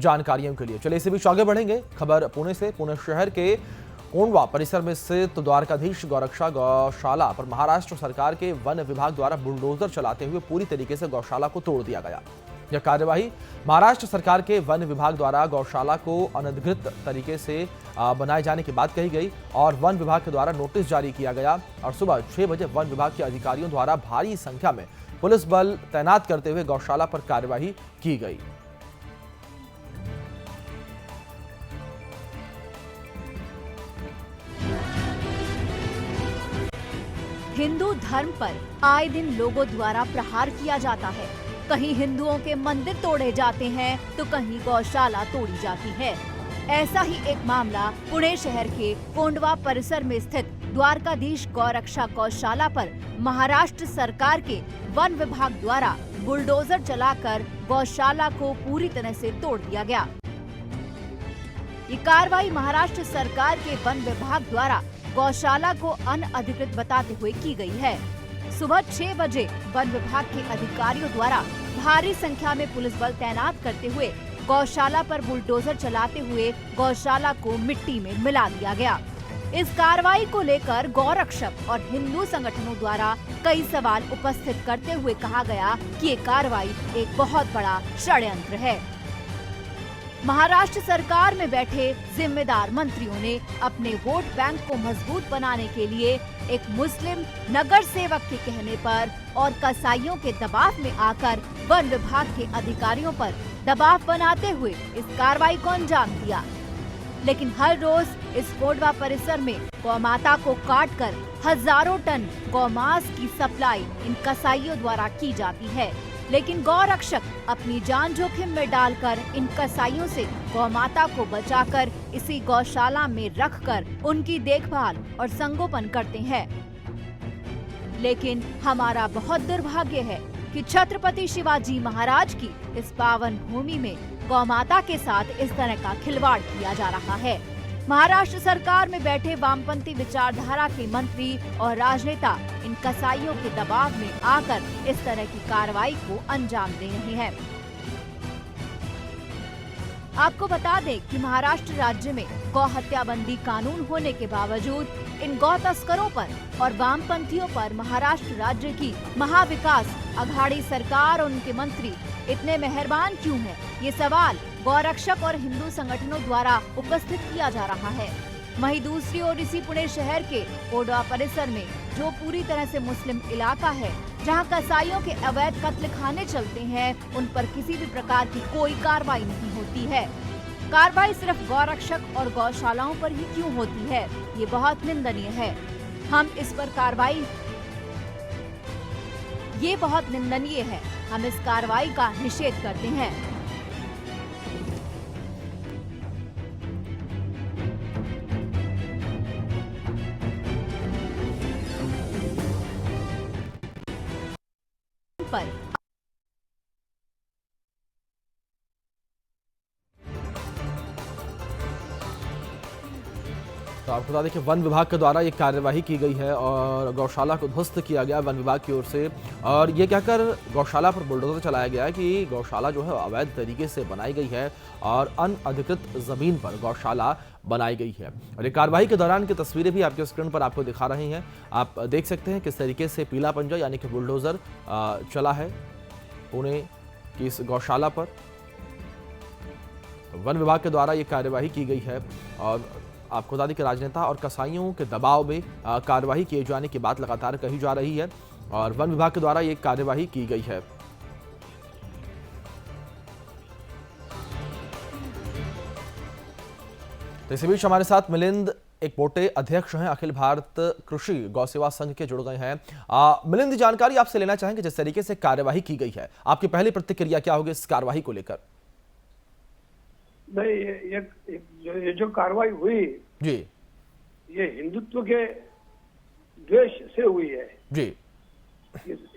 जानकारियों के लिए। चलिए इसी बीच आगे बढ़ेंगे। खबर पुणे से। पुणे शहर के कोंडवा परिसर में स्थित द्वारकाधीश गौरक्षा गौशाला पर महाराष्ट्र सरकार के वन विभाग द्वारा बुलडोजर चलाते हुए पूरी तरीके से गौशाला को तोड़ दिया गया। यह कार्यवाही महाराष्ट्र सरकार के वन विभाग द्वारा गौशाला को अनधिकृत तरीके से बनाए जाने की बात कही गई और वन विभाग के द्वारा नोटिस जारी किया गया और सुबह 6 बजे वन विभाग के अधिकारियों द्वारा भारी संख्या में पुलिस बल तैनात करते हुए गौशाला पर कार्यवाही की गई। हिंदू धर्म पर आए दिन लोगों द्वारा प्रहार किया जाता है। कहीं हिंदुओं के मंदिर तोड़े जाते हैं तो कहीं गौशाला तोड़ी जाती है। ऐसा ही एक मामला पुणे शहर के कोंडवा परिसर में स्थित द्वारकाधीश गौरक्षा गौशाला पर महाराष्ट्र सरकार के वन विभाग द्वारा बुलडोजर चलाकर गौशाला को पूरी तरह से तोड़ दिया गया। ये कार्रवाई महाराष्ट्र सरकार के वन विभाग द्वारा गौशाला को अनअधिकृत बताते हुए की गई है। सुबह 6 बजे वन विभाग के अधिकारियों द्वारा भारी संख्या में पुलिस बल तैनात करते हुए गौशाला पर बुलडोजर चलाते हुए गौशाला को मिट्टी में मिला दिया गया। इस कार्रवाई को लेकर गौरक्षक और हिंदू संगठनों द्वारा कई सवाल उपस्थित करते हुए कहा गया कि ये कार्रवाई एक बहुत बड़ा षड्यंत्र है। महाराष्ट्र सरकार में बैठे जिम्मेदार मंत्रियों ने अपने वोट बैंक को मजबूत बनाने के लिए एक मुस्लिम नगर सेवक के कहने पर और कसाईयों के दबाव में आकर वन विभाग के अधिकारियों पर दबाव बनाते हुए इस कार्रवाई को अंजाम दिया। लेकिन हर रोज इस कोंडवा परिसर में गौमाता को काटकर हजारों टन गौमांस की सप्लाई इन कसाईयों द्वारा की जाती है। लेकिन गौरक्षक अपनी जान जोखिम में डालकर इन कसाईयों से गौमाता को बचाकर इसी गौशाला में रखकर उनकी देखभाल और संगोपन करते हैं। लेकिन हमारा बहुत दुर्भाग्य है कि छत्रपति शिवाजी महाराज की इस पावन भूमि में गौमाता के साथ इस तरह का खिलवाड़ किया जा रहा है। महाराष्ट्र सरकार में बैठे वामपंथी विचारधारा के मंत्री और राजनेता इन कसाईयों के दबाव में आकर इस तरह की कार्रवाई को अंजाम दे रहे हैं। आपको बता दें कि महाराष्ट्र राज्य में गौ हत्याबंदी कानून होने के बावजूद इन गौ तस्करों पर और वामपंथियों पर महाराष्ट्र राज्य की महाविकास अघाड़ी सरकार और उनके मंत्री इतने मेहरबान क्यों हैं? ये सवाल गौरक्षक और हिंदू संगठनों द्वारा उपस्थित किया जा रहा है। वहीं दूसरी ओर इसी पुणे शहर के कोंडवा परिसर में जो पूरी तरह से मुस्लिम इलाका है, जहां कसाईयों के अवैध कत्ल खाने चलते हैं, उन पर किसी भी प्रकार की कोई कार्रवाई नहीं होती है। कार्रवाई सिर्फ गौरक्षक और गौशालाओं पर ही क्यों होती है? ये बहुत निंदनीय है। हम इस पर कार्रवाई ये बहुत निंदनीय है। हम इस कार्रवाई का निषेध करते हैं। पर तो आपको बता दें कि वन विभाग के द्वारा ये कार्यवाही की गई है और गौशाला को ध्वस्त किया गया वन विभाग की ओर से, और ये कहकर गौशाला पर बुलडोजर चलाया गया है कि गौशाला जो है अवैध तरीके से बनाई गई है और अनअधिकृत जमीन पर गौशाला बनाई गई है। और ये कार्रवाई के दौरान की तस्वीरें भी आपके स्क्रीन पर आपको दिखा रही हैं। आप देख सकते हैं किस तरीके से पीला पंजा यानी कि बुलडोजर चला है पुणे की इस गौशाला पर। वन विभाग के द्वारा ये कार्यवाही की गई है और आपको बता दें कि राजनेता और कसाईयों के दबाव में कार्यवाही किए जाने की बात लगातार कही जा रही है और वन विभाग के द्वारा ये कार्यवाही की गई है। तो इसी बीच हमारे साथ मिलिंद एक मोटे अध्यक्ष हैं, अखिल भारत कृषि गौ सेवा संघ के जुड़ गए हैं। मिलिंद, जानकारी आपसे लेना चाहेंगे जिस तरीके से कार्यवाही की गई है, आपकी पहली प्रतिक्रिया क्या होगी इस कार्यवाही को लेकर? नहीं, ये जो कार्रवाई हुई जी, ये हिंदुत्व के द्वेष से हुई है जी।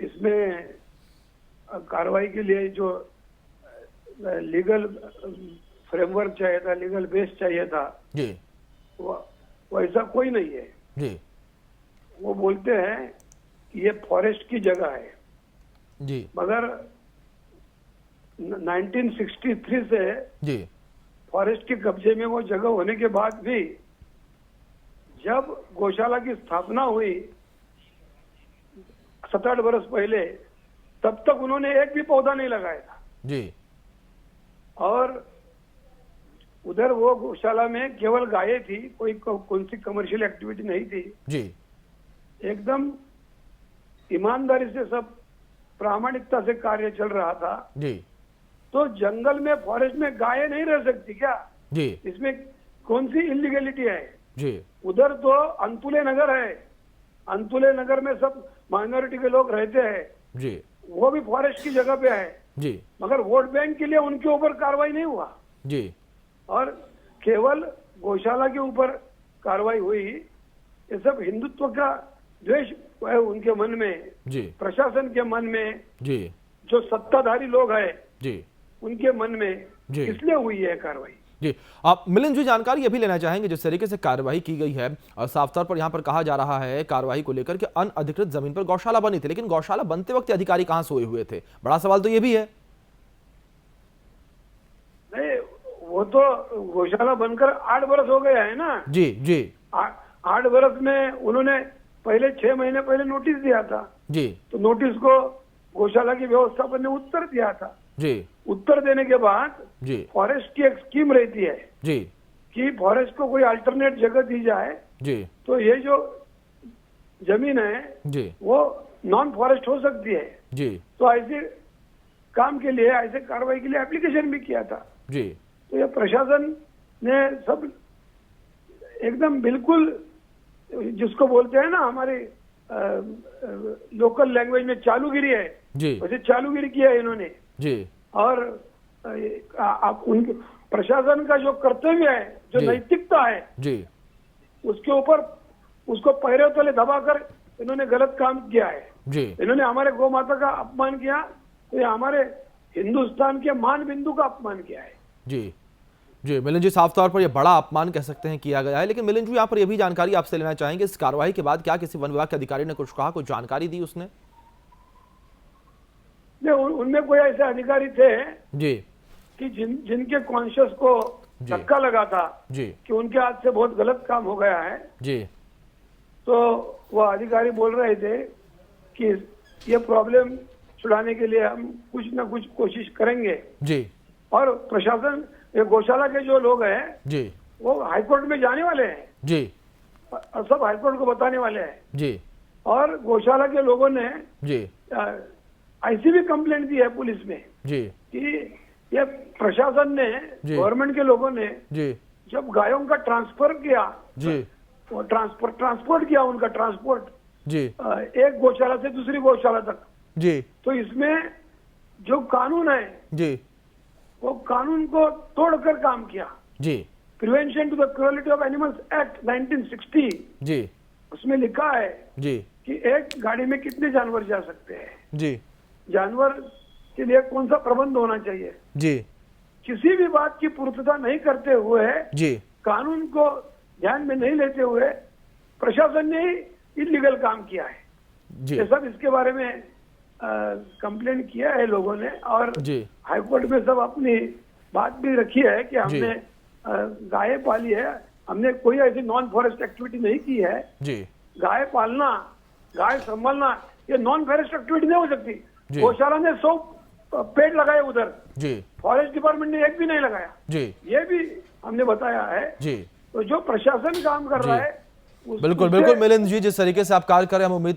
इसमें कार्रवाई के लिए जो लीगल फ्रेमवर्क चाहिए था, लीगल बेस चाहिए था जी, वो ऐसा कोई नहीं है जी। वो बोलते हैं कि ये फॉरेस्ट की जगह है जी, मगर 1963 से जी फॉरेस्ट के कब्जे में वो जगह होने के बाद भी जब गौशाला की स्थापना हुई 7-8 वर्ष पहले, तब तक उन्होंने एक भी पौधा नहीं लगाया था। जी और उधर वो गौशाला में केवल गायें थी, कौन सी कमर्शियल एक्टिविटी नहीं थी। जी एकदम ईमानदारी से सब प्रामाणिकता से कार्य चल रहा था। जी तो जंगल में, फॉरेस्ट में गायें नहीं रह सकती क्या? जी इसमें कौन सी इलीगलिटी है? जी उधर तो अंतुले नगर है, अंतुले नगर में सब माइनॉरिटी के लोग रहते हैं, जी वो भी फॉरेस्ट की जगह पे है, जी मगर वोट बैंक के लिए उनके ऊपर कार्रवाई नहीं हुआ जी और केवल गौशाला के ऊपर कार्रवाई हुई। ये सब हिंदुत्व का द्वेष है उनके मन में, जी प्रशासन के मन में, जी जो सत्ताधारी लोग हैं जी उनके मन में, जी। इसलिए हुई है कार्रवाई। जी आप मिलिंद जी जानकारी ये भी लेना चाहेंगे जिस तरीके से कार्रवाई की गई है और साफ तौर पर यहाँ पर कहा जा रहा है कार्रवाई को लेकर कि अनअधिकृत जमीन पर गौशाला बनी थी, लेकिन गौशाला बनते वक्त ये अधिकारी कहां सोए हुए थे? बड़ा सवाल तो ये भी है। नहीं, वो तो गौशाला बनकर 8 वर्ष हो गया है ना। जी जी 8 वर्ष में उन्होंने पहले 6 महीने पहले नोटिस दिया था, जी तो नोटिस को गौशाला की व्यवस्थापन ने उत्तर दिया था। जी उत्तर देने के बाद जी फॉरेस्ट की एक स्कीम रहती है जी कि फॉरेस्ट को कोई अल्टरनेट जगह दी जाए, जी तो ये जो जमीन है जी वो नॉन फॉरेस्ट हो सकती है। जी तो ऐसे काम के लिए, ऐसे कार्रवाई के लिए एप्लीकेशन भी किया था। जी तो ये प्रशासन ने सब एकदम बिल्कुल, जिसको बोलते हैं ना हमारे लोकल लैंग्वेज में चालूगिरी है, जी वैसे चालूगिरी किया है इन्होंने। जी और आप उनके प्रशासन का जो कर्तव्य है, जो जी। नैतिकता है, जी उसके ऊपर उसको पैरों तले दबाकर इन्होंने गलत काम किया है। जी इन्होंने हमारे गौ माता का अपमान किया, तो ये हमारे हिंदुस्तान के मान बिंदु का अपमान किया है। जी जी मिलिंद जी साफ तौर पर यह बड़ा अपमान कह सकते हैं किया गया है, लेकिन मिलिंद जी यहाँ पर यह भी जानकारी आपसे लेना चाहेंगे इस कार्रवाई के बाद क्या किसी वन विभाग के अधिकारी ने कुछ कहा, कुछ जानकारी दी उसने? उनमें कोई ऐसे अधिकारी थे जी कि जिनके कॉन्शियस को जी। धक्का लगा था जी कि उनके हाथ से बहुत गलत काम हो गया है, जी तो वह अधिकारी बोल रहे थे कि ये प्रॉब्लम छुड़ाने के लिए हम कुछ ना कुछ कोशिश करेंगे। जी और प्रशासन, ये गौशाला के जो लोग हैं जी वो हाईकोर्ट में जाने वाले हैं जी और सब हाईकोर्ट को बताने वाले हैं। जी और गौशाला के लोगों ने जी ऐसी भी कंप्लेंट दी है पुलिस में जी कि ये प्रशासन ने, जी। गवर्नमेंट के लोगों ने जी जब गायों का ट्रांसफर किया, जी वो ट्रांसपोर्ट किया उनका ट्रांसपोर्ट जी एक गौशाला से दूसरी गौशाला तक, जी तो इसमें जो कानून है जी वो कानून को तोड़कर काम किया। जी prevention to the cruelty of animals act 1960, जी उसमें लिखा है जी कि एक गाड़ी में कितने जानवर जा सकते हैं, जी जानवर के लिए कौन सा प्रबंध होना चाहिए। जी किसी भी बात की पूर्तता नहीं करते हुए, जी कानून को ध्यान में नहीं लेते हुए प्रशासन ने ही इलीगल काम किया है। जी ये सब इसके बारे में कंप्लेंट किया है लोगों ने और जी हाईकोर्ट में सब अपनी बात भी रखी है कि हमने गाय पाली है, हमने कोई ऐसी नॉन फॉरेस्ट एक्टिविटी नहीं की है। जी गाय पालना, गाय संभालना ये नॉन फॉरेस्ट एक्टिविटी नहीं हो सकती। जी। गौशाला ने 100 पेड़ लगाए उधर, जी फॉरेस्ट डिपार्टमेंट ने एक भी नहीं लगाया, जी ये भी हमने बताया है। जी तो जो प्रशासन काम कर रहा है बिल्कुल बिल्कुल मिलिंद जी जिस तरीके से आप कार्य करें हम उम्मीद